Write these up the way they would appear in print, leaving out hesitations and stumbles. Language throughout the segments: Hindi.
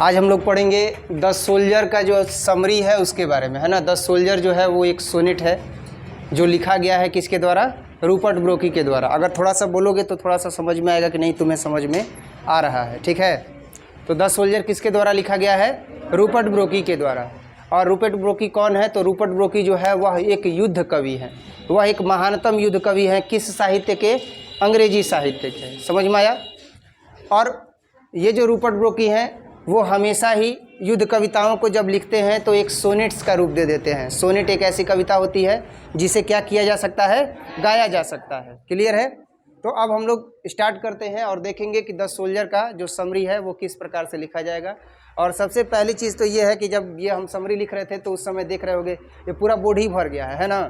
आज हम लोग पढ़ेंगे द सोल्जर का जो समरी है उसके बारे में, है ना। द सोल्जर जो है वो एक सोनेट है जो लिखा गया है किसके द्वारा, रूपर्ट ब्रोकी के द्वारा। अगर थोड़ा सा बोलोगे तो थोड़ा सा समझ में आएगा कि नहीं तुम्हें समझ में आ रहा है, ठीक है। तो द सोल्जर किसके द्वारा लिखा गया है, रूपर्ट ब्रोकी के द्वारा। और रूपर्ट ब्रोकी कौन है, तो रूपर्ट ब्रोकी जो है वह एक युद्ध कवि है, वह एक महानतम युद्ध कवि है। किस साहित्य के, अंग्रेजी साहित्य के, समझ में आया। और ये जो रूपर्ट ब्रोकी हैं वो हमेशा ही युद्ध कविताओं को जब लिखते हैं तो एक सोनेट्स का रूप दे देते हैं। सोनेट एक ऐसी कविता होती है जिसे क्या किया जा सकता है, गाया जा सकता है। क्लियर है। तो अब हम लोग स्टार्ट करते हैं और देखेंगे कि द सोल्जर का जो समरी है वो किस प्रकार से लिखा जाएगा। और सबसे पहली चीज़ तो ये है कि जब ये हम समरी लिख रहे थे तो उस समय देख रहे होंगे ये पूरा बोर्ड ही भर गया है ना।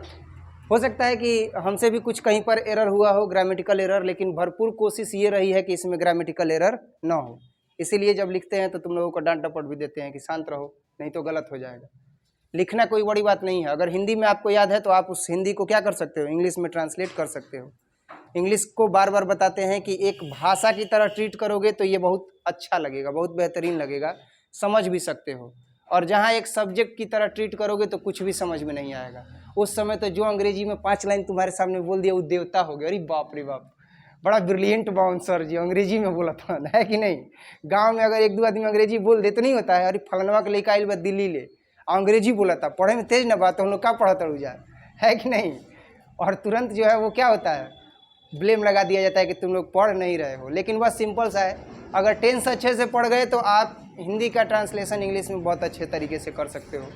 हो सकता है कि हमसे भी कुछ कहीं पर एरर हुआ हो, ग्रामेटिकल एरर, लेकिन भरपूर कोशिश ये रही है कि इसमें ग्रामेटिकल एरर ना हो। इसीलिए जब लिखते हैं तो तुम लोगों को डांट डपट भी देते हैं कि शांत रहो, नहीं तो गलत हो जाएगा। लिखना कोई बड़ी बात नहीं है। अगर हिंदी में आपको याद है तो आप उस हिंदी को क्या कर सकते हो, इंग्लिश में ट्रांसलेट कर सकते हो। इंग्लिश को बार बार बताते हैं कि एक भाषा की तरह ट्रीट करोगे तो ये बहुत अच्छा लगेगा, बहुत बेहतरीन लगेगा, समझ भी सकते हो। और जहाँ एक सब्जेक्ट की तरह ट्रीट करोगे तो कुछ भी समझ में नहीं आएगा। उस समय तो जो अंग्रेजी में 5 लाइन तुम्हारे सामने बोल दिया वो देवता हो गया। अरे बाप रे बाप, बड़ा ब्रिलियंट बाउंसर जी, अंग्रेजी में बोला था, है कि नहीं। गांव में अगर एक दो आदमी अंग्रेजी बोल दे तो नहीं होता है, अरे फलनवा के लेकर आइल बा दिल्ली ले, अंग्रेजी बोला था, पढ़े में तेज न बात, हम लोग क्या पढ़ा तड़ू जाए, है कि नहीं। और तुरंत जो है वो क्या होता है, ब्लेम लगा दिया जाता है कि तुम लोग पढ़ नहीं रहे हो। लेकिन वह सिंपल सा है, अगर टेंस अच्छे से पढ़ गए तो आप हिंदी का ट्रांसलेशन इंग्लिश में बहुत अच्छे तरीके से कर सकते हो।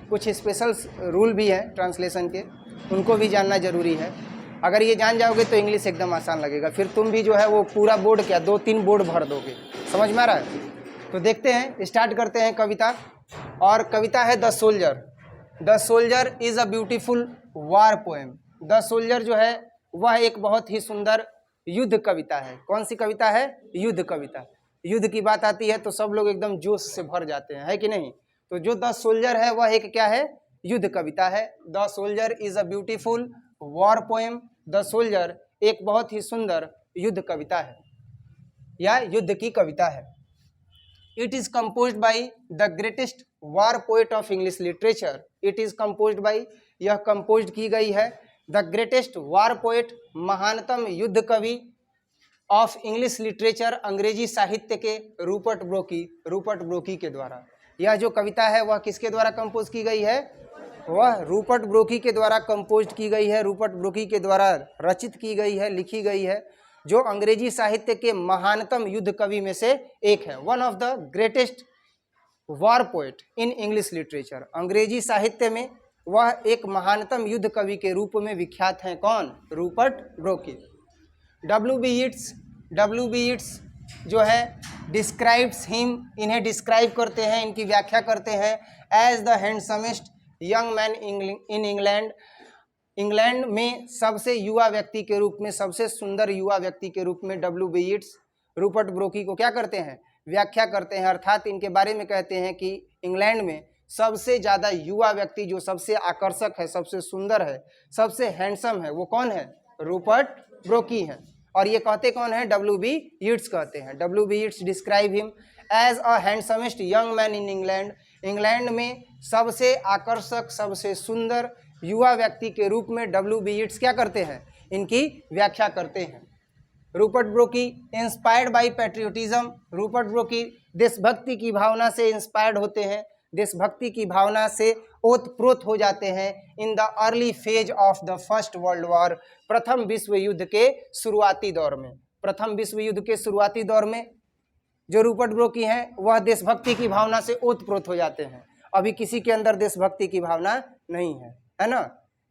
कुछ स्पेशल रूल भी हैं ट्रांसलेशन के, उनको भी जानना ज़रूरी है। अगर ये जान जाओगे तो इंग्लिश एकदम आसान लगेगा, फिर तुम भी जो है वो पूरा बोर्ड क्या 2-3 बोर्ड भर दोगे। समझ में आ रहा है। तो देखते हैं, स्टार्ट करते हैं कविता। और कविता है the soldier. The soldier is a beautiful war poem. The soldier जो है वह एक बहुत ही सुंदर युद्ध कविता है। कौन सी कविता है, युद्ध कविता। युद्ध की बात आती है तो सब लोग एकदम जोश से भर जाते हैं, है कि नहीं। तो जो द सोल्जर है वह एक क्या है, युद्ध कविता है। The soldier is a beautiful war poem. The soldier एक बहुत ही सुंदर युद्ध कविता है या युद्ध की कविता है। It is composed by the greatest war poet of English literature. It is composed bye, यह कंपोज्ड की गई है, द ग्रेटेस्ट वॉर पोएट, महानतम युद्ध कवि ऑफ इंग्लिश लिटरेचर, अंग्रेजी साहित्य के, रूपर्ट ब्रोकी, रूपर्ट ब्रोकी के द्वारा। यह जो कविता है वह किसके द्वारा कंपोज की गई है, वह रूपर्ट ब्रोकी के द्वारा कंपोज की गई है, रूपर्ट ब्रोकी के द्वारा रचित की गई है, लिखी गई है, जो अंग्रेजी साहित्य के महानतम युद्ध कवि में से एक है। One of the greatest war poet in English literature. अंग्रेजी साहित्य में वह एक महानतम युद्ध कवि के रूप में विख्यात हैं। कौन, रूपर्ट ब्रोकी। डब्ल्यू बी यीट्स जो है डिस्क्राइब्स हिम, इन्हें डिस्क्राइब करते हैं, इनकी व्याख्या करते हैं as the handsomest young man in England. England में सबसे युवा व्यक्ति के रूप में, सबसे सुंदर युवा व्यक्ति के रूप में W B Yeats Rupert Brooke को क्या करते हैं, व्याख्या करते हैं। अर्थात इनके बारे में कहते हैं कि इंग्लैंड में सबसे ज़्यादा युवा व्यक्ति जो सबसे आकर्षक है, सबसे सुंदर है, सबसे हैंडसम है, वो कौन है, रूपर्ट ब्रोकी है। और ये कहते कौन है, डब्ल्यू बी यीट्स कहते हैं। W B Yeats describe him as a handsomest young man in England. England में सबसे आकर्षक, सबसे सुंदर युवा व्यक्ति के रूप में डब्ल्यू बी यीट्स क्या करते हैं, इनकी व्याख्या करते हैं। Rupert Brooke inspired by patriotism. Rupert Brooke देशभक्ति की भावना से इंस्पायर्ड होते हैं, देशभक्ति की भावना से ओतप्रोत हो जाते हैं। इन the early phase of the first world war, प्रथम विश्व युद्ध के शुरुआती दौर में, प्रथम विश्व युद्ध के शुरुआती दौर में जो रूपर्ट ब्रोकी हैं वह देशभक्ति की भावना से ओतप्रोत हो जाते हैं। अभी किसी के अंदर देशभक्ति की भावना नहीं है, है ना।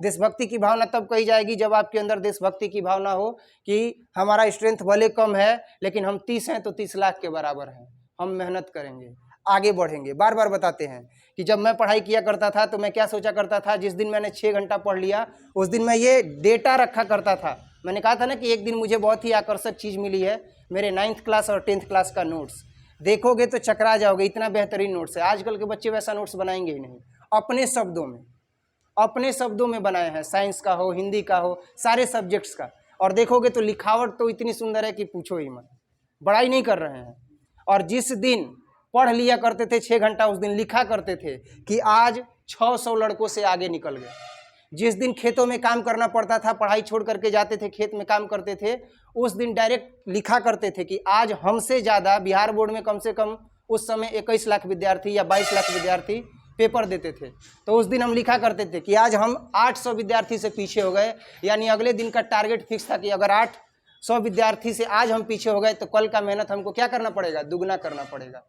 देशभक्ति की भावना तब कही जाएगी जब आपके अंदर देशभक्ति की भावना हो कि हमारा स्ट्रेंथ भले कम है लेकिन हम 30 हैं तो 30 लाख के बराबर हैं, हम मेहनत करेंगे, आगे बढ़ेंगे। बार बार बताते हैं कि जब मैं पढ़ाई किया करता था तो मैं क्या सोचा करता था, जिस दिन मैंने 6 घंटा पढ़ लिया उस दिन मैं ये डेटा रखा करता था। मैंने कहा था ना कि एक दिन मुझे बहुत ही आकर्षक चीज़ मिली है, मेरे 9th क्लास और 10th क्लास का नोट्स। देखोगे तो चकरा जाओगे, इतना बेहतरीन नोट्स है। आजकल के बच्चे वैसा नोट्स बनाएंगे ही नहीं, अपने शब्दों में बनाए हैं, साइंस का हो, हिंदी का हो, सारे सब्जेक्ट्स का। और देखोगे तो लिखावट तो इतनी सुंदर है कि पूछो ही मत, बड़ाई नहीं कर रहे हैं। और जिस दिन पढ़ लिया करते थे 6 घंटा, उस दिन लिखा करते थे कि आज 600 लड़कों से आगे निकल गए। जिस दिन खेतों में काम करना पड़ता था, पढ़ाई छोड़ करके जाते थे, खेत में काम करते थे, उस दिन डायरेक्ट लिखा करते थे कि आज हमसे ज़्यादा बिहार बोर्ड में कम से कम उस समय 21 लाख विद्यार्थी या 22 लाख विद्यार्थी पेपर देते थे। तो उस दिन हम लिखा करते थे कि आज हम 800 विद्यार्थी से पीछे हो गए, यानी अगले दिन का टारगेट फिक्स था कि अगर 800 विद्यार्थी से आज हम पीछे हो गए तो कल का मेहनत हमको क्या करना पड़ेगा, दुगना करना पड़ेगा।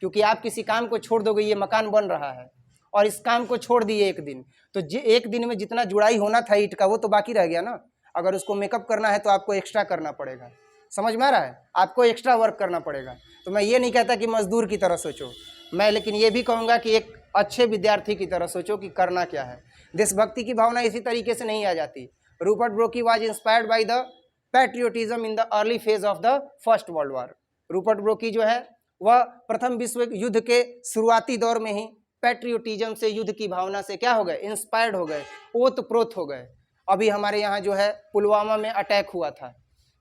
क्योंकि आप किसी काम को छोड़ दोगे, ये मकान बन रहा है और इस काम को छोड़ दिए एक दिन, तो एक दिन में जितना जुड़ाई होना था ईंट का वो तो बाकी रह गया ना। अगर उसको मेकअप करना है तो आपको एक्स्ट्रा करना पड़ेगा, समझ में आ रहा है, आपको एक्स्ट्रा वर्क करना पड़ेगा। तो मैं ये नहीं कहता कि मजदूर की तरह सोचो, मैं लेकिन ये भी कहूँगा कि एक अच्छे विद्यार्थी की तरह सोचो कि करना क्या है। देशभक्ति की भावना इसी तरीके से नहीं आ जाती। Rupert Brooke was inspired by the patriotism in the early phase of the first world war. Rupert Brooke जो है वह प्रथम विश्व युद्ध के शुरुआती दौर में ही पैट्रियोटिज्म से, युद्ध की भावना से क्या हो गए, इंस्पायर्ड हो गए, ओतप्रोत हो गए। अभी हमारे यहाँ जो है पुलवामा में अटैक हुआ था,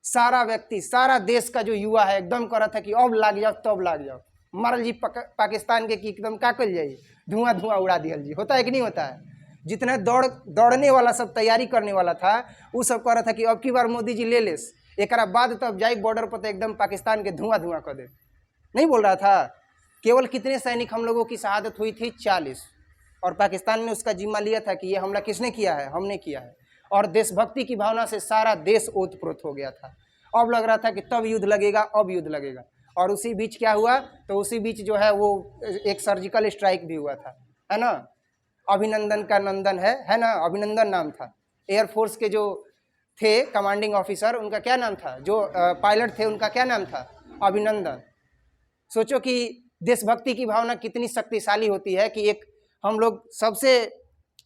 सारा व्यक्ति, सारा देश का जो युवा है एकदम कर रहा था कि अब लाग जाओ, तब लाग जाओ, मरल जी पाकिस्तान के कि एकदम का कल जाइए, धुआं धुआं उड़ा दिया जी। होता है कि नहीं होता है? जितना दौड़ने वाला सब तैयारी करने वाला था वो सब कह रहा था कि अब की बार मोदी जी ले लेस, एक बाद तब जाए बॉर्डर पर तो एकदम पाकिस्तान के धुआं धुआं कर दे। नहीं बोल रहा था? केवल कितने सैनिक हम लोगों की शहादत हुई थी? 40। और पाकिस्तान ने उसका जिम्मा लिया था कि ये हमला किसने किया है, हमने किया है। और देशभक्ति की भावना से सारा देश ओतप्रोत हो गया था। अब लग रहा था कि तब युद्ध लगेगा, अब युद्ध लगेगा। और उसी बीच क्या हुआ, तो उसी बीच जो है वो एक सर्जिकल स्ट्राइक भी हुआ था, है ना। अभिनंदन का नंदन है ना, अभिनंदन नाम था। एयरफोर्स के जो थे कमांडिंग ऑफिसर, उनका क्या नाम था, जो पायलट थे उनका क्या नाम था, अभिनंदन। सोचो कि देशभक्ति की भावना कितनी शक्तिशाली होती है कि एक हम लोग सबसे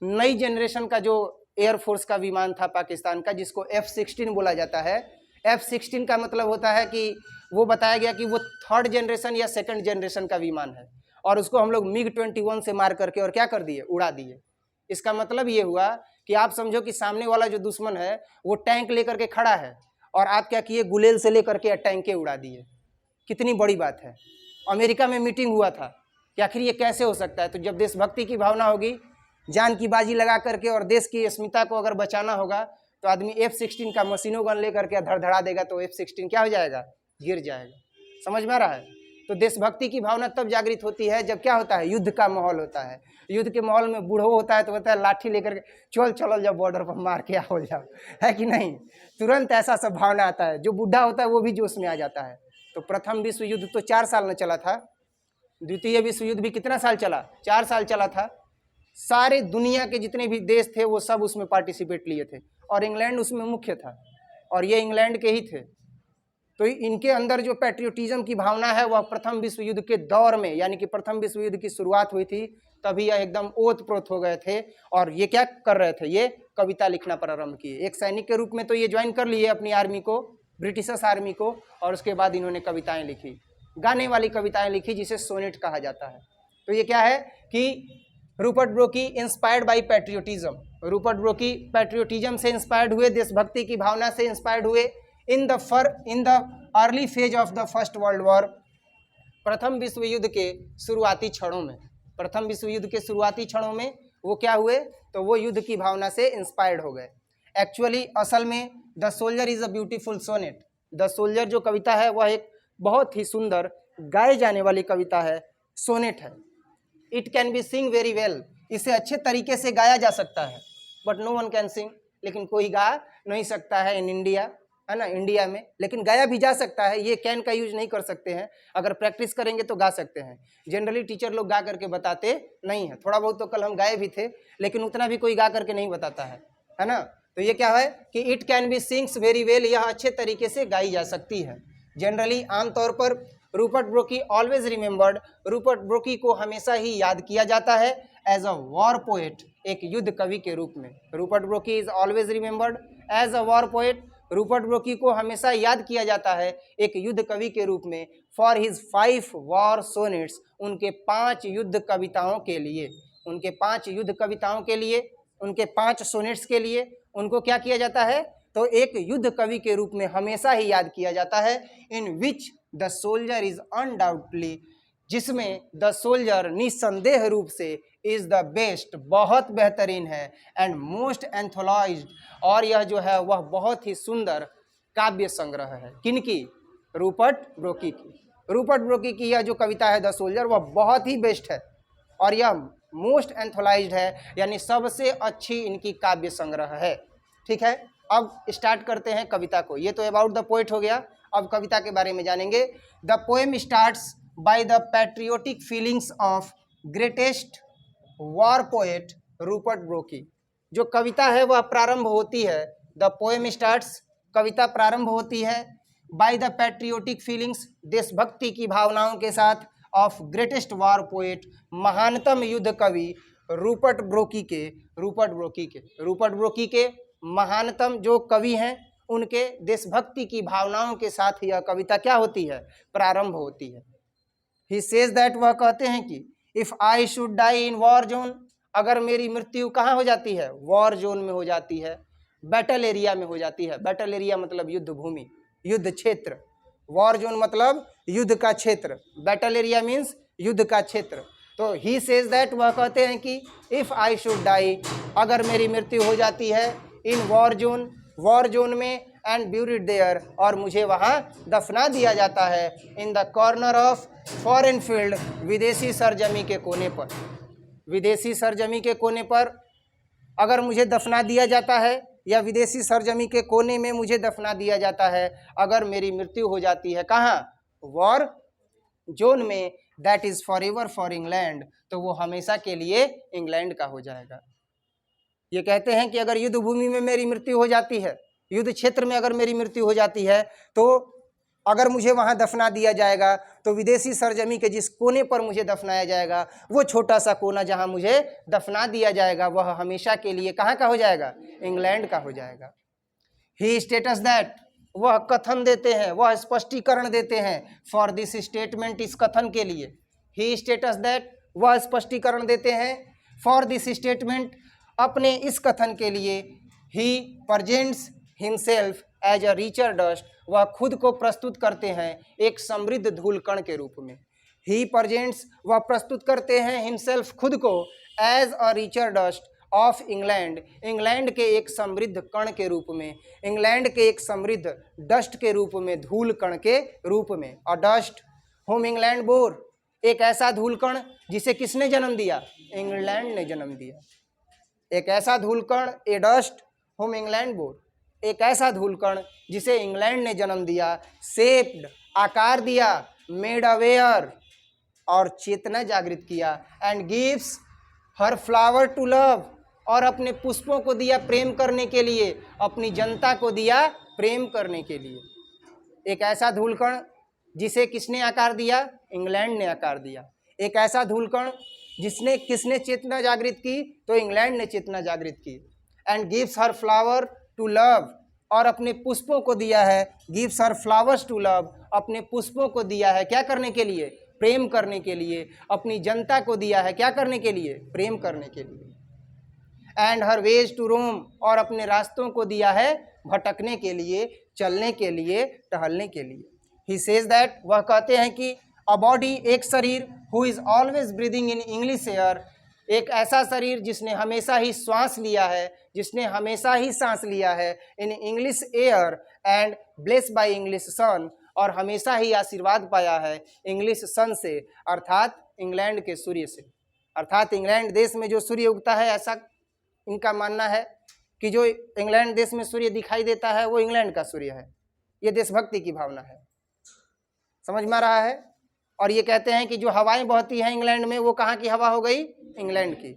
नई जनरेशन का जो एयरफोर्स का विमान था पाकिस्तान का, जिसको F-16 बोला जाता है। F-16 का मतलब होता है कि वो बताया गया कि वो 3rd जनरेशन या 2nd जनरेशन का विमान है, और उसको हम लोग MiG-21 से मार करके और क्या कर दिए, उड़ा दिए। इसका मतलब ये हुआ कि आप समझो कि सामने वाला जो दुश्मन है वो टैंक लेकर के खड़ा है और आप क्या किए, गुलेल से लेकर के टैंके उड़ा दिए। कितनी बड़ी बात है। अमेरिका में मीटिंग हुआ था कि आखिर ये कैसे हो सकता है। तो जब देशभक्ति की भावना होगी, जान की बाजी लगा करके और देश की अस्मिता को अगर बचाना होगा, तो आदमी F-16 का मशीनों गन लेकर के धड़धड़ा देगा, तो F-16 क्या हो जाएगा, गिर जाएगा। समझ में आ रहा है? तो देशभक्ति की भावना तब जागृत होती है जब क्या होता है, युद्ध का माहौल होता है। युद्ध के माहौल में बूढ़ो होता है तो कहता है लाठी लेकर के चलो जाओ बॉर्डर पर, मार के हो जाओ, है कि नहीं। तुरंत ऐसा सब भावना आता है। जो बूढ़ा होता है वो भी जोश में आ जाता है। तो प्रथम विश्व युद्ध तो 4 साल में चला था, द्वितीय विश्व युद्ध भी कितना साल चला, 4 साल चला था। सारे दुनिया के जितने भी देश थे वो सब उसमें पार्टिसिपेट लिए थे, और इंग्लैंड उसमें मुख्य था, और ये इंग्लैंड के ही थे। तो इनके अंदर जो पैट्रियोटिज्म की भावना है वह प्रथम विश्व युद्ध के दौर में, यानी कि प्रथम विश्व युद्ध की शुरुआत हुई थी, तभी यह एकदम ओतप्रोत हो गए थे। और ये क्या कर रहे थे, ये कविता लिखना प्रारंभ किए। एक सैनिक के रूप में तो ये ज्वाइन कर लिए अपनी आर्मी को, ब्रिटिशर्स आर्मी को, और उसके बाद इन्होंने कविताएं लिखी, गाने वाली कविताएं लिखी, जिसे सोनेट कहा जाता है। तो ये क्या है कि Rupert Brooke inspired by patriotism. Rupert Brooke patriotism से इंस्पायर्ड हुए, देशभक्ति की भावना से इंस्पायर्ड हुए in the early phase of the first world war. प्रथम विश्व युद्ध के शुरुआती क्षणों में, प्रथम विश्व युद्ध के शुरुआती क्षणों में वो क्या हुए, तो वो युद्ध की भावना से इंस्पायर्ड हो गए। एक्चुअली असल में the soldier is a beautiful sonnet. The soldier जो कविता है वह एक बहुत ही सुंदर गाए जाने वाली कविता है, सोनेट है। It can be sing very well, इसे अच्छे तरीके से गाया जा सकता है, but no one can sing, लेकिन कोई गा नहीं सकता है इन इंडिया, है ना, इंडिया में। लेकिन गाया भी जा सकता है, ये कैन का यूज नहीं कर सकते हैं, अगर प्रैक्टिस करेंगे तो गा सकते हैं। जनरली टीचर लोग गा करके बताते नहीं है, थोड़ा बहुत तो कल हम गाए भी थे, लेकिन उतना भी कोई गा करके नहीं बताता है ना। तो ये क्या है कि it can B sings very well, यह अच्छे तरीके से गाई जा सकती है। जनरली आमतौर पर Rupert ब्रोकी always remembered, Rupert Brooke को हमेशा ही याद किया जाता है एज अ वॉर पोएट, एक युद्ध कवि के रूप में। Rupert Brooke is always remembered as a war poet. Rupert Brooke को हमेशा याद किया जाता है एक युद्ध कवि के रूप में, फॉर हिज 5 वॉर सोनेट्स, उनके 5 युद्ध कविताओं के लिए, उनके 5 युद्ध कविताओं के लिए, उनके 5 सोनेट्स के लिए उनको क्या किया जाता है, तो एक युद्ध कवि के रूप में हमेशा ही याद किया जाता है। In which the soldier is undoubtedly जिसमें द सोल्जर निस्संदेह रूप से इज द बेस्ट, बहुत बेहतरीन है, एंड मोस्ट एंथोलॉइज्ड, और यह जो है वह बहुत ही सुंदर काव्य संग्रह है। किनकी? रूपर्ट ब्रोकी की। रूपर्ट ब्रोकी की यह जो कविता है द सोल्जर वह बहुत ही बेस्ट है और यह मोस्ट एंथोलाइज्ड है, यानी सबसे अच्छी इनकी काव्य संग्रह है। ठीक है, अब स्टार्ट करते हैं कविता को। ये तो अबाउट द पोएट हो गया, अब कविता के बारे में जानेंगे। The poem starts by the patriotic feelings of greatest war poet Rupert Brooke. जो कविता है वह प्रारंभ होती है, द पोएम स्टार्ट्स, कविता प्रारंभ होती है बाय द पैट्रियोटिक फीलिंग्स, देशभक्ति की भावनाओं के साथ, ऑफ ग्रेटेस्ट वॉर पोएट, महानतम युद्ध कवि रूपर्ट ब्रोकी के महानतम जो कवि हैं उनके देशभक्ति की भावनाओं के साथ यह कविता क्या होती है? प्रारंभ होती है। ही सेज दैट, वह कहते हैं कि if I should die in war zone, अगर मेरी मृत्यु कहाँ हो जाती है? वॉर जोन में हो जाती है, बैटल एरिया में हो जाती है। बैटल एरिया मतलब युद्ध भूमि, युद्ध क्षेत्र। वॉर जोन मतलब युद्ध का क्षेत्र, बैटल एरिया मीन्स युद्ध का क्षेत्र। तो ही सेज दैट, वह कहते हैं कि इफ़ आई शुड डाई, अगर मेरी मृत्यु हो जाती है, इन वॉर जोन में, एंड ब्यूरिड देयर, और मुझे वहाँ दफना दिया जाता है, in the corner of foreign field, विदेशी सरजमी के कोने पर, विदेशी सरजमी के कोने पर अगर मुझे दफना दिया जाता है, या विदेशी सरजमी के कोने में मुझे दफना दिया जाता है अगर मेरी मृत्यु हो जाती है। कहाँ? वॉर जोन में। That is for ever for England, तो वो हमेशा के लिए इंग्लैंड का हो जाएगा। ये कहते हैं कि अगर युद्ध भूमि में मेरी मृत्यु हो जाती है, युद्ध क्षेत्र में अगर मेरी मृत्यु हो जाती है, तो अगर मुझे वहाँ दफना दिया जाएगा तो विदेशी सरजमी के जिस कोने पर मुझे दफनाया जाएगा, वो छोटा सा कोना जहाँ मुझे दफना दिया जाएगा, वह हमेशा के लिए कहाँ का हो जाएगा? इंग्लैंड का हो जाएगा। ही स्टेटस दैट, वह कथन देते हैं, वह स्पष्टीकरण देते हैं, फॉर दिस स्टेटमेंट, इस कथन के लिए। ही स्टेटस दैट, वह स्पष्टीकरण देते हैं, फॉर दिस स्टेटमेंट, अपने इस कथन के लिए। He presents himself as a richer dust, वह खुद को प्रस्तुत करते हैं एक समृद्ध धूल कण के रूप में। ही प्रेजेंट्स, वह प्रस्तुत करते हैं हिमसेल्फ, खुद को, as a richer dust of England, England के एक समृद्ध कण के रूप में, इंग्लैंड के एक समृद्ध डस्ट के रूप में, धूल कण के रूप में। अ डस्ट होम इंग्लैंड बोर, एक ऐसा धूल कण जिसे किसने जन्म दिया? इंग्लैंड ने जन्म दिया। एक ऐसा धूल कण, ए डस्ट होम इंग्लैंड बोर, एक ऐसा धूलकण जिसे इंग्लैंड ने जन्म दिया, सेप्ड, आकार दिया, मेड अवेयर, और चेतना जागृत किया, and gives her flower to love, और अपने पुष्पों को दिया प्रेम करने के लिए, अपनी जनता को दिया प्रेम करने के लिए। एक ऐसा धूलकण जिसे किसने आकार दिया? इंग्लैंड ने आकार दिया। एक ऐसा धूलकण जिसने किसने चेतना जागृत की? तो इंग्लैंड ने चेतना जागृत की। And gives her flower to love, और अपने पुष्पों को दिया है, gives her flowers to love, अपने पुष्पों को दिया है क्या करने के लिए? प्रेम करने के लिए। अपनी जनता को दिया है क्या करने के लिए? प्रेम करने के लिए। एंड हर वेज टू रोम, और अपने रास्तों को दिया है भटकने के लिए, चलने के लिए, टहलने के लिए। ही सेज दैट, वह कहते हैं कि अ बॉडी, एक शरीर, who is always breathing in English air, एक ऐसा शरीर जिसने हमेशा ही श्वास लिया है, जिसने हमेशा ही सांस लिया है, in English air, and bless by English sun, और हमेशा ही आशीर्वाद पाया है इंग्लिश सन से, अर्थात इंग्लैंड के सूर्य से। अर्थात इंग्लैंड देश में जो सूर्य उगता है, ऐसा इनका मानना है कि जो इंग्लैंड देश में सूर्य दिखाई देता है वो इंग्लैंड का सूर्य है। ये देशभक्ति की भावना है, समझ में आ रहा है। और ये कहते हैं कि जो हवाएं बहती हैं इंग्लैंड में, वो कहाँ की हवा हो गई? इंग्लैंड की।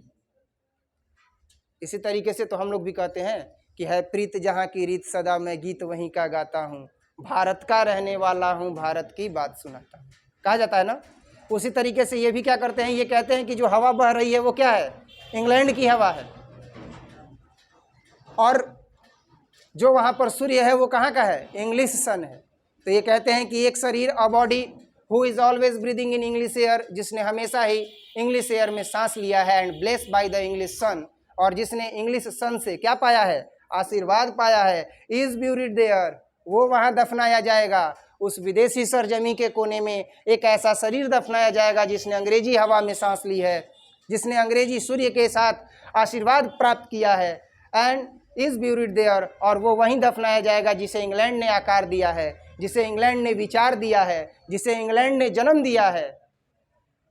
इसी तरीके से तो हम लोग भी कहते हैं कि है प्रीत जहाँ की रीत सदा, मैं गीत वहीं का गाता हूँ, भारत का रहने वाला हूँ, भारत की बात सुनाता हूँ, कहा जाता है ना। उसी तरीके से ये भी क्या करते हैं, ये कहते हैं कि जो हवा बह रही है वो क्या है? इंग्लैंड की हवा है। और जो वहाँ पर सूर्य है वो कहाँ का है? इंग्लिश सन है। तो ये कहते हैं कि एक शरीर, a body, who is always breathing in English air, जिसने हमेशा ही इंग्लिश एयर में सांस लिया है, and blessed by the English sun, और जिसने इंग्लिश सन से क्या पाया है? आशीर्वाद पाया है। इज़ ब्यूरिड देयर, वो वहाँ दफनाया जाएगा, उस विदेशी सरजमी के कोने में एक ऐसा शरीर दफनाया जाएगा जिसने अंग्रेजी हवा में सांस ली है, जिसने अंग्रेजी सूर्य के साथ आशीर्वाद प्राप्त किया है, एंड इज़ ब्यूरिड देयर, और वो वहीं दफनाया जाएगा जिसे इंग्लैंड ने आकार दिया है, जिसे इंग्लैंड ने विचार दिया है, जिसे इंग्लैंड ने जन्म दिया है।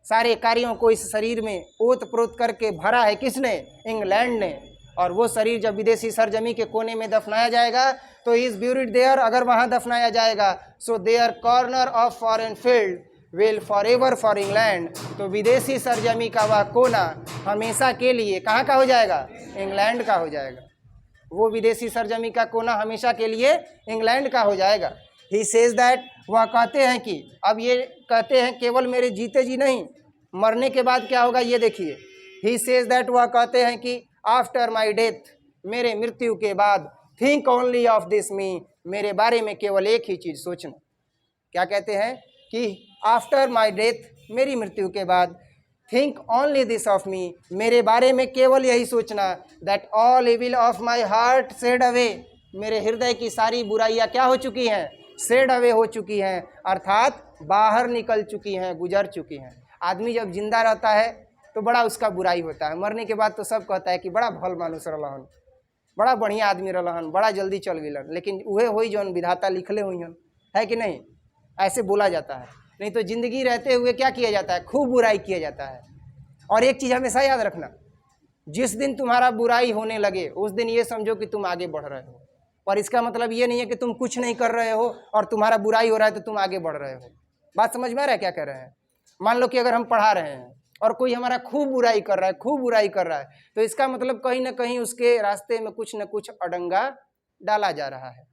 सारे कार्यों को इस शरीर में ओत प्रोत करके भरा है किसने? इंग्लैंड ने। और वो शरीर जब विदेशी सरजमी के कोने में दफनाया जाएगा तो इज़ ब्यूरिड देयर, अगर वहाँ दफनाया जाएगा, so there corner of foreign field will forever for England, तो विदेशी सरजमी का वह कोना हमेशा के लिए कहाँ का हो जाएगा? इंग्लैंड का हो जाएगा। वो विदेशी सरजमी का कोना हमेशा के लिए इंग्लैंड का हो जाएगा। ही सेज दैट, वह कहते हैं कि, अब ये कहते हैं केवल मेरे जीते जी नहीं, मरने के बाद क्या होगा ये देखिए। ही सेज दैट, वह कहते हैं कि आफ्टर माई डेथ, मेरे मृत्यु के बाद, थिंक ओनली ऑफ दिस मी, मेरे बारे में केवल एक ही चीज़ सोचना। क्या कहते हैं कि आफ्टर माई डेथ, मेरी मृत्यु के बाद, think only this of me, मेरे बारे में केवल यही सोचना, that all evil of my heart said away, मेरे हृदय की सारी बुराइयाँ क्या हो चुकी हैं? सेड अवे हो चुकी हैं, अर्थात बाहर निकल चुकी हैं, गुजर चुकी हैं। आदमी जब जिंदा रहता है तो बड़ा उसका बुराई होता है, मरने के बाद तो सब कहता है कि बड़ा भल मानुष रहलन, बड़ा बढ़िया आदमी रहलन, बड़ा जल्दी चल गलन, लेकिन वह हुई जौन विधाता लिखले हुई है कि नहीं, ऐसे बोला जाता है। नहीं तो जिंदगी रहते हुए क्या किया जाता है? खूब बुराई किया जाता है। और एक चीज़ हमेशा याद रखना, जिस दिन तुम्हारा बुराई होने लगे उस दिन ये समझो कि तुम आगे बढ़ रहे हो, पर इसका मतलब ये नहीं है कि तुम कुछ नहीं कर रहे हो और तुम्हारा बुराई हो रहा है तो तुम आगे बढ़ रहे हो। बात समझ में आ रहा है क्या कह रहे हैं? मान लो कि अगर हम पढ़ा रहे हैं और कोई हमारा खूब बुराई कर रहा है, खूब बुराई कर रहा है, तो इसका मतलब कहीं ना कहीं उसके रास्ते में कुछ न कुछ अडंगा डाला जा रहा है,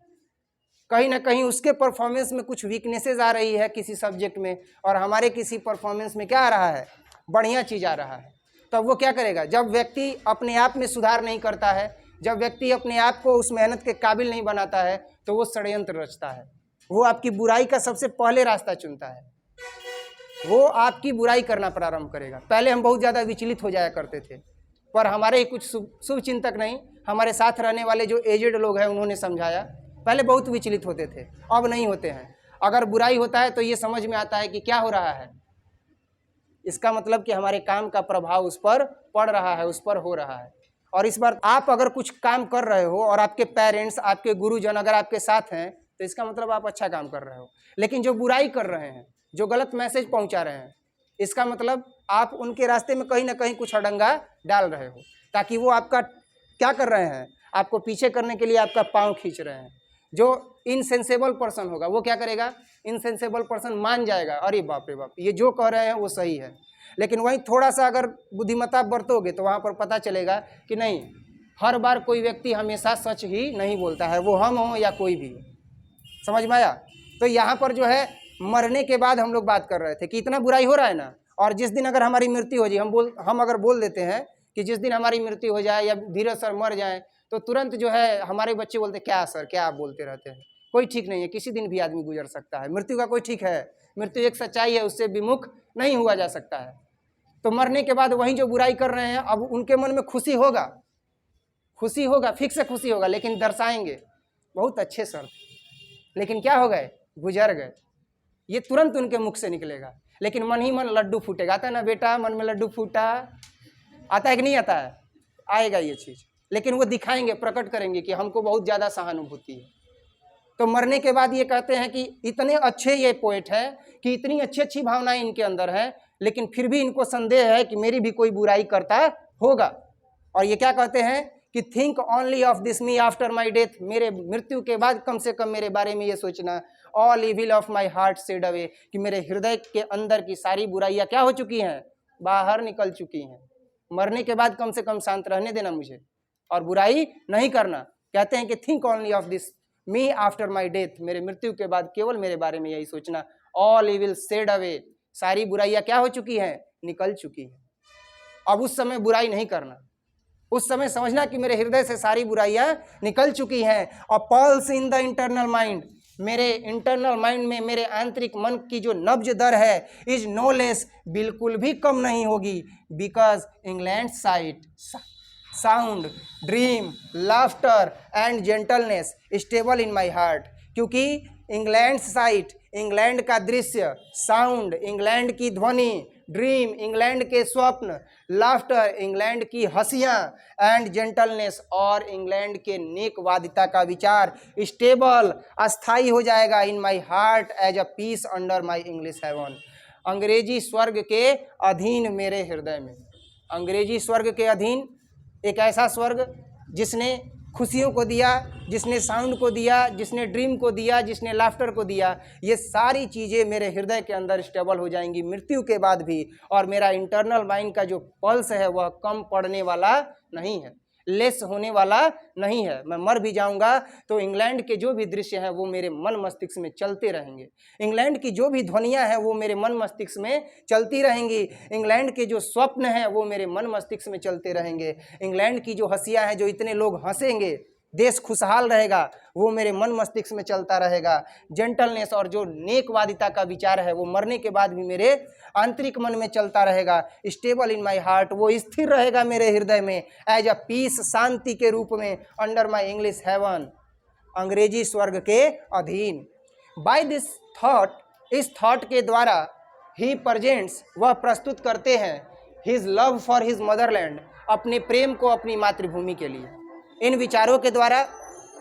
कहीं ना कहीं उसके परफॉर्मेंस में कुछ वीकनेसेस आ रही है किसी सब्जेक्ट में, और हमारे किसी परफॉर्मेंस में क्या आ रहा है? बढ़िया चीज़ आ रहा है। तब वो क्या करेगा? जब व्यक्ति अपने आप में सुधार नहीं करता है, जब व्यक्ति अपने आप को उस मेहनत के काबिल नहीं बनाता है, तो वो षड्यंत्र रचता है, वो आपकी बुराई का सबसे पहले रास्ता चुनता है, वो आपकी बुराई करना प्रारंभ करेगा। पहले हम बहुत ज़्यादा विचलित हो जाया करते थे, पर हमारे कुछ शुभ चिंतक नहीं, हमारे साथ रहने वाले जो एजेड लोग हैं उन्होंने समझाया, पहले बहुत विचलित होते थे, अब नहीं होते हैं। अगर बुराई होता है तो ये समझ में आता है कि क्या हो रहा है, इसका मतलब कि हमारे काम का प्रभाव उस पर पड़ रहा है, उस पर हो रहा है। और इस बार आप अगर कुछ काम कर रहे हो और आपके पेरेंट्स, आपके गुरुजन अगर आपके साथ हैं, तो इसका मतलब आप अच्छा काम कर रहे हो। लेकिन जो बुराई कर रहे हैं, जो गलत मैसेज पहुंचा रहे हैं, इसका मतलब आप उनके रास्ते में कहीं ना कहीं कुछ अडंगा डाल रहे हो, ताकि वो आपका क्या कर रहे हैं? आपको पीछे करने के लिए आपका पाँव खींच रहे हैं। जो इनसेंसेबल पर्सन होगा वो क्या करेगा? इनसेंसेबल पर्सन मान जाएगा, अरे बाप रे बाप, ये जो कह रहे हैं वो सही है। लेकिन वहीं थोड़ा सा अगर बुद्धिमत्ता बरतोगे तो वहाँ पर पता चलेगा कि नहीं, हर बार कोई व्यक्ति हमेशा सच ही नहीं बोलता है, वो हम हो या कोई भी हो। समझ में आया? तो यहाँ पर जो है मरने के बाद हम लोग बात कर रहे थे कि इतना बुराई हो रहा है ना, और जिस दिन अगर हमारी मृत्यु हो जाए, हम अगर बोल देते हैं कि जिस दिन हमारी मृत्यु हो जाए या धीरज सर मर जाए, तो तुरंत जो है हमारे बच्चे बोलते क्या सर क्या आप बोलते रहते हैं, कोई ठीक नहीं है, किसी दिन भी आदमी गुजर सकता है, मृत्यु का कोई ठीक है, मृत्यु एक सच्चाई है, उससे विमुख नहीं हुआ जा सकता है। तो मरने के बाद वहीं जो बुराई कर रहे हैं, अब उनके मन में खुशी होगा, फिक्स से खुशी होगा, लेकिन दर्शाएंगे बहुत अच्छे सर, लेकिन क्या हो गए? गुजर गए। ये तुरंत उनके मुख से निकलेगा, लेकिन मन ही मन लड्डू फूटेगा। आता है ना बेटा, मन में लड्डू फूटा, आता है कि नहीं आता है? आएगा ये चीज़, लेकिन वो दिखाएंगे, प्रकट करेंगे कि हमको बहुत ज़्यादा सहानुभूति है। तो मरने के बाद ये कहते हैं कि इतने अच्छे ये पोएट हैं कि इतनी अच्छी अच्छी भावनाएं इनके अंदर हैं, लेकिन फिर भी इनको संदेह है कि मेरी भी कोई बुराई करता होगा। और ये क्या कहते हैं कि think only of this me after my death, मेरे मृत्यु के बाद कम से कम मेरे बारे में ये सोचना, all evil of my heart said away, कि मेरे हृदय के अंदर की सारी बुराइयाँ क्या हो चुकी हैं? बाहर निकल चुकी हैं। मरने के बाद कम से कम शांत रहने देना मुझे, और बुराई नहीं करना। कहते हैं कि think only of this me after my death, मेरे मृत्यु के बाद केवल मेरे बारे में यही सोचना, ऑल इविल सेड अवे, सारी बुराइयाँ क्या हो चुकी हैं? निकल चुकी हैं। अब उस समय बुराई नहीं करना, उस समय समझना कि मेरे हृदय से सारी बुराइयां निकल चुकी हैं। और pulse in the internal mind, मेरे इंटरनल माइंड में, मेरे आंतरिक मन की जो नब्ज दर है, इज नो लेस, बिल्कुल भी कम नहीं होगी, because England site, sound, dream, laughter and gentleness stable in my heart, क्योंकि इंग्लैंड साइट, इंग्लैंड का दृश्य, साउंड इंग्लैंड की ध्वनि, ड्रीम इंग्लैंड के स्वप्न, लाफ्टर इंग्लैंड की हंसियां, एंड जेंटलनेस और इंग्लैंड के नेकवादिता का विचार, स्टेबल अस्थाई हो जाएगा in my heart as a peace under my English heaven, अंग्रेजी स्वर्ग के अधीन मेरे हृदय में। अंग्रेजी स्वर्ग के अधीन एक ऐसा स्वर्ग जिसने खुशियों को दिया, जिसने साउंड को दिया, जिसने ड्रीम को दिया, जिसने लाफ्टर को दिया, ये सारी चीज़ें मेरे हृदय के अंदर स्टेबल हो जाएंगी मृत्यु के बाद भी, और मेरा इंटरनल माइंड का जो पल्स है वह कम पड़ने वाला नहीं है, लेस होने वाला नहीं है। मैं मर भी जाऊंगा तो इंग्लैंड के जो भी दृश्य हैं वो मेरे मन मस्तिष्क में चलते रहेंगे, इंग्लैंड की जो भी ध्वनियां हैं वो मेरे मन मस्तिष्क में चलती रहेंगी, इंग्लैंड के जो स्वप्न हैं वो मेरे मन मस्तिष्क में चलते रहेंगे, इंग्लैंड की जो हंसियां हैं, जो इतने लोग हंसेंगे, देश खुशहाल रहेगा, वो मेरे मन मस्तिष्क में चलता रहेगा। जेंटलनेस और जो नेकवादिता का विचार है वो मरने के बाद भी मेरे आंतरिक मन में चलता रहेगा। स्टेबल इन माई हार्ट, वो स्थिर रहेगा मेरे हृदय में, एज अ पीस शांति के रूप में, अंडर माई इंग्लिश हेवन अंग्रेजी स्वर्ग के अधीन। बाय दिस थॉट, इस थॉट के द्वारा ही प्रेजेंट्स, वह प्रस्तुत करते हैं, his love for his Motherland, अपने प्रेम को अपनी मातृभूमि के लिए। इन विचारों के द्वारा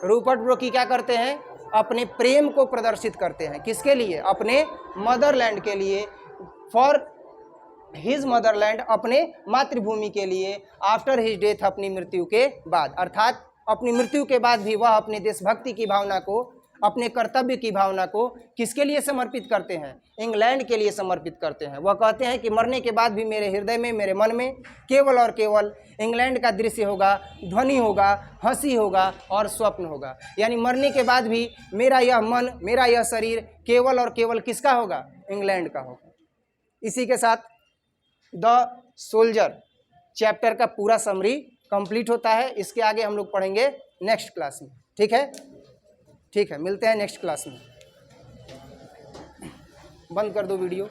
रूपर्ट ब्रोकी क्या करते हैं, अपने प्रेम को प्रदर्शित करते हैं, किसके लिए, अपने मदरलैंड के लिए, फॉर हिज मदरलैंड, अपने मातृभूमि के लिए, आफ्टर हिज डेथ, अपनी मृत्यु के बाद, अर्थात अपनी मृत्यु के बाद भी वह अपने देशभक्ति की भावना को, अपने कर्तव्य की भावना को किसके लिए समर्पित करते हैं, इंग्लैंड के लिए समर्पित करते हैं। वह कहते हैं कि मरने के बाद भी मेरे हृदय में, मेरे मन में केवल और केवल इंग्लैंड का दृश्य होगा, ध्वनि होगा, हंसी होगा और स्वप्न होगा। यानी मरने के बाद भी मेरा यह मन, मेरा यह शरीर केवल और केवल किसका होगा, इंग्लैंड का होगा। इसी के साथ द सोल्जर चैप्टर का पूरा समरी कंप्लीट होता है। इसके आगे हम लोग पढ़ेंगे नेक्स्ट क्लास में, ठीक है? ठीक है, मिलते हैं नेक्स्ट क्लास में। बंद कर दो वीडियो।